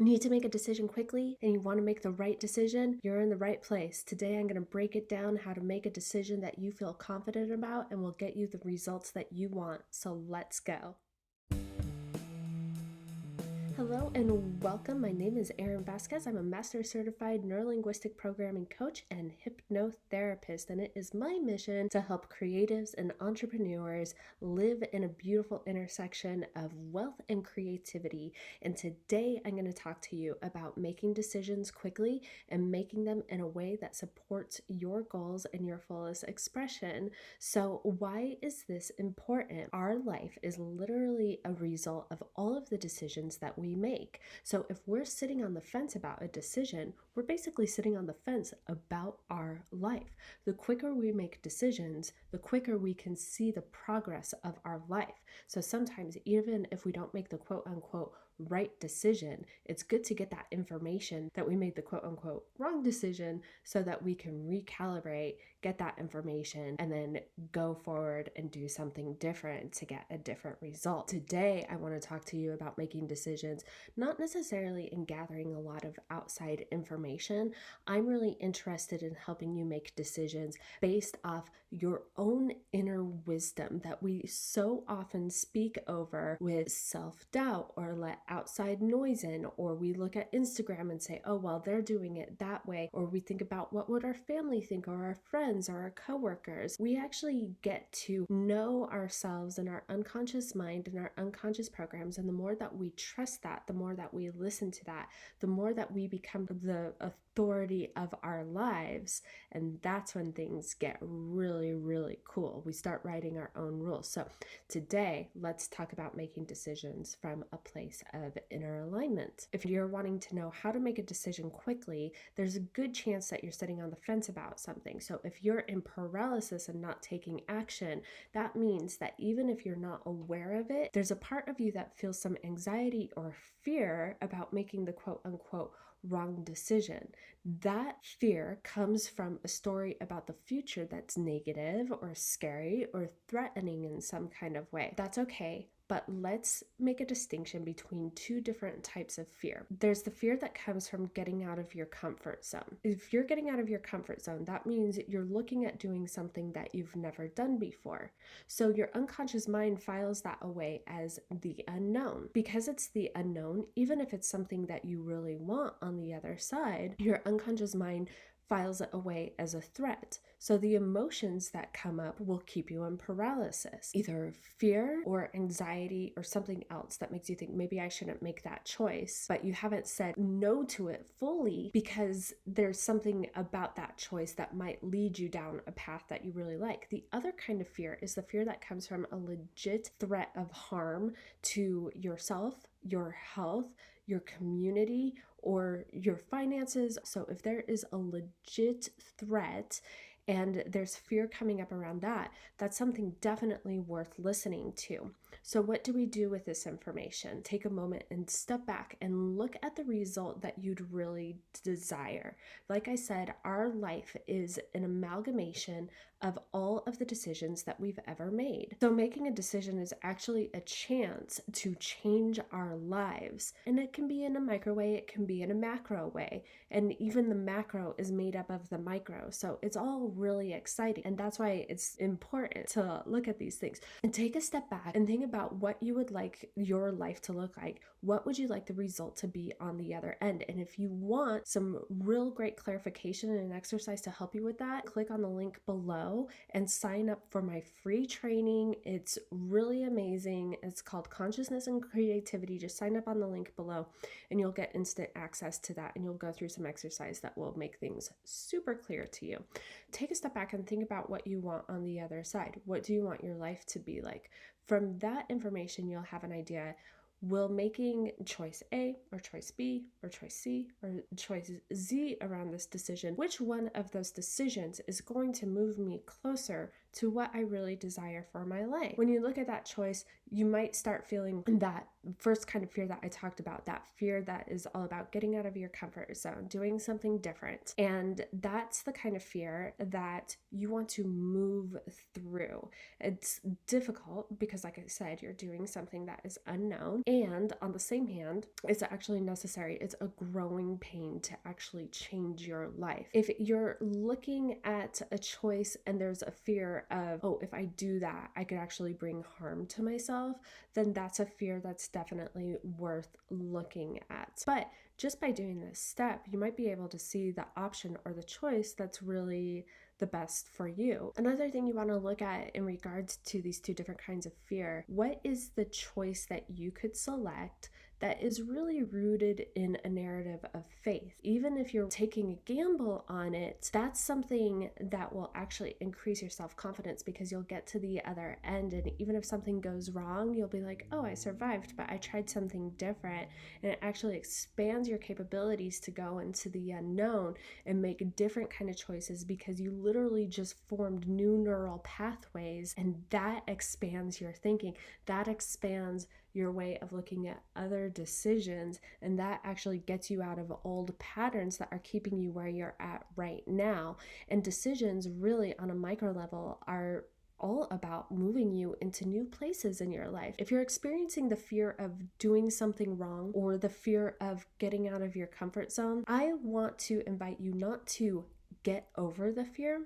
need to make a decision quickly and you want to make the right decision, you're in the right place. Today, I'm going to break it down how to make a decision that you feel confident about and will get you the results that you want. So let's go. Hello and welcome. My name is Erin Vasquez. I'm a Master Certified Neurolinguistic Programming Coach and Hypnotherapist, and it is my mission to help creatives and entrepreneurs live in a beautiful intersection of wealth and creativity. And today I'm going to talk to you about making decisions quickly and making them in a way that supports your goals and your fullest expression. So why is this important? Our life is literally a result of all of the decisions that we make. So if we're sitting on the fence about a decision, we're basically sitting on the fence about our life. The quicker we make decisions, the quicker we can see the progress of our life. So sometimes even if we don't make the quote unquote right decision, it's good to get that information that we made the quote unquote wrong decision so that we can recalibrate, get that information, and then go forward and do something different to get a different result. Today, I want to talk to you about making decisions, not necessarily in gathering a lot of outside information. I'm really interested in helping you make decisions based off your own inner wisdom that we so often speak over with self-doubt or let outside noise in, or we look at Instagram and say, oh, well, they're doing it that way, or we think about what would our family think or our friends or our coworkers. We actually get to know ourselves and our unconscious mind and our unconscious programs, and the more that we trust that, the more that we listen to that, the more that we become the authority of our lives, and that's when things get really, really cool. We start writing our own rules. So today, let's talk about making decisions from a place of inner alignment. If you're wanting to know how to make a decision quickly, there's a good chance that you're sitting on the fence about something. So if you're in paralysis and not taking action, that means that even if you're not aware of it, there's a part of you that feels some anxiety or fear about making the quote unquote wrong decision. That fear comes from a story about the future that's negative or scary or threatening in some kind of way. That's okay. But let's make a distinction between two different types of fear. There's the fear that comes from getting out of your comfort zone. If you're getting out of your comfort zone, that means you're looking at doing something that you've never done before. So your unconscious mind files that away as the unknown. Because it's the unknown, even if it's something that you really want on the other side, your unconscious mind files it away as a threat. So the emotions that come up will keep you in paralysis, either fear or anxiety or something else that makes you think maybe I shouldn't make that choice, but you haven't said no to it fully because there's something about that choice that might lead you down a path that you really like. The other kind of fear is the fear that comes from a legit threat of harm to yourself, your health, your community, or your finances. So if there is a legit threat and there's fear coming up around that, that's something definitely worth listening to. So what do we do with this information? Take a moment and step back and look at the result that you'd really desire. Like I said, our life is an amalgamation of all of the decisions that we've ever made. So making a decision is actually a chance to change our lives. And it can be in a micro way, it can be in a macro way. And even the macro is made up of the micro. So it's all really exciting. And that's why it's important to look at these things and take a step back and think about what you would like your life to look like. What would you like the result to be on the other end? And if you want some real great clarification and an exercise to help you with that, click on the link below and sign up for my free training. It's really amazing. It's called Consciousness and Creativity. Just sign up on the link below and you'll get instant access to that, and you'll go through some exercise that will make things super clear to you. Take a step back and think about what you want on the other side. What do you want your life to be like? From that information, you'll have an idea. Will making choice A or choice B or choice C or choice Z around this decision, which one of those decisions is going to move me closer to what I really desire for my life. When you look at that choice, you might start feeling that first kind of fear that I talked about, that fear that is all about getting out of your comfort zone, doing something different. And that's the kind of fear that you want to move through. It's difficult because, like I said, you're doing something that is unknown. And on the same hand, it's actually necessary. It's a growing pain to actually change your life. If you're looking at a choice and there's a fear of, oh, if I do that, I could actually bring harm to myself, then that's a fear that's definitely worth looking at. But just by doing this step, you might be able to see the option or the choice that's really the best for you. Another thing you want to look at in regards to these two different kinds of fear, what is the choice that you could select that is really rooted in a narrative of faith? Even if you're taking a gamble on it, that's something that will actually increase your self-confidence, because you'll get to the other end, and even if something goes wrong, you'll be like, oh, I survived, but I tried something different. And it actually expands your capabilities to go into the unknown and make different kind of choices, because you literally just formed new neural pathways, and that expands your thinking. That expands your way of looking at other decisions, and that actually gets you out of old patterns that are keeping you where you're at right now. And decisions really on a micro level are all about moving you into new places in your life. If you're experiencing the fear of doing something wrong or the fear of getting out of your comfort zone, I want to invite you not to get over the fear.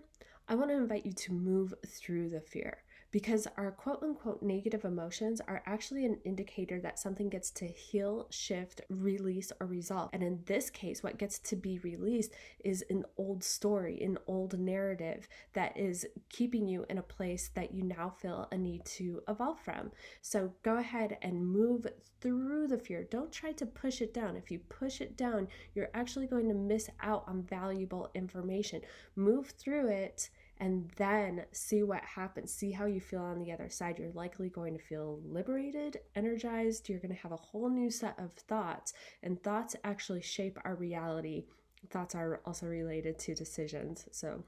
I want to invite you to move through the fear, because our quote unquote negative emotions are actually an indicator that something gets to heal, shift, release, or resolve. And in this case, what gets to be released is an old story, an old narrative that is keeping you in a place that you now feel a need to evolve from. So go ahead and move through the fear. Don't try to push it down. If you push it down, you're actually going to miss out on valuable information. Move through it and then see what happens. See how you feel on the other side. You're likely going to feel liberated, energized. You're going to have a whole new set of thoughts, and thoughts actually shape our reality. Thoughts are also related to decisions. So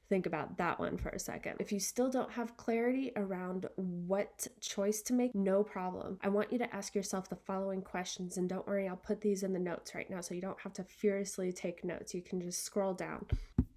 think about that one for a second. If you still don't have clarity around what choice to make, no problem. I want you to ask yourself the following questions, and don't worry, I'll put these in the notes right now so you don't have to furiously take notes. You can just scroll down.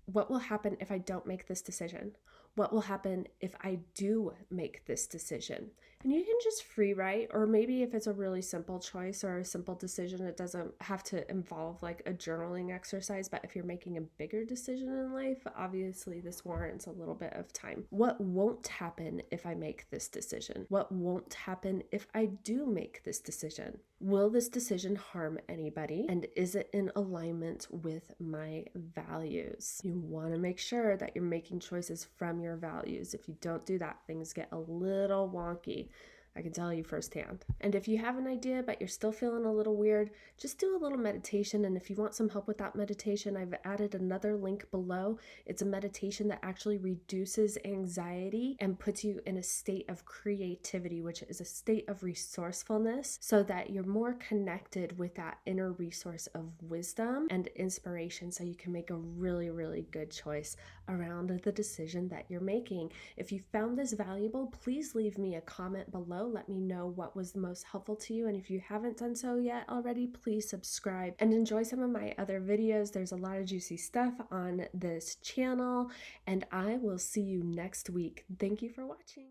What will happen if I don't make this decision? What will happen if I do make this decision? And you can just free write, or maybe if it's a really simple choice or a simple decision, it doesn't have to involve like a journaling exercise. But if you're making a bigger decision in life, obviously this warrants a little bit of time. What won't happen if I make this decision? What won't happen if I do make this decision? Will this decision harm anybody? And is it in alignment with my values? You want to make sure that you're making choices from your values. If you don't do that, things get a little wonky. I can tell you firsthand. And if you have an idea but you're still feeling a little weird, just do a little meditation. And if you want some help with that meditation, I've added another link below. It's a meditation that actually reduces anxiety and puts you in a state of creativity, which is a state of resourcefulness, so that you're more connected with that inner resource of wisdom and inspiration, so you can make a really, really good choice around the decision that you're making. If you found this valuable, please leave me a comment below. Let me know what was the most helpful to you. And if you haven't done so yet already, please subscribe and enjoy some of my other videos. There's a lot of juicy stuff on this channel, and I will see you next week. Thank you for watching.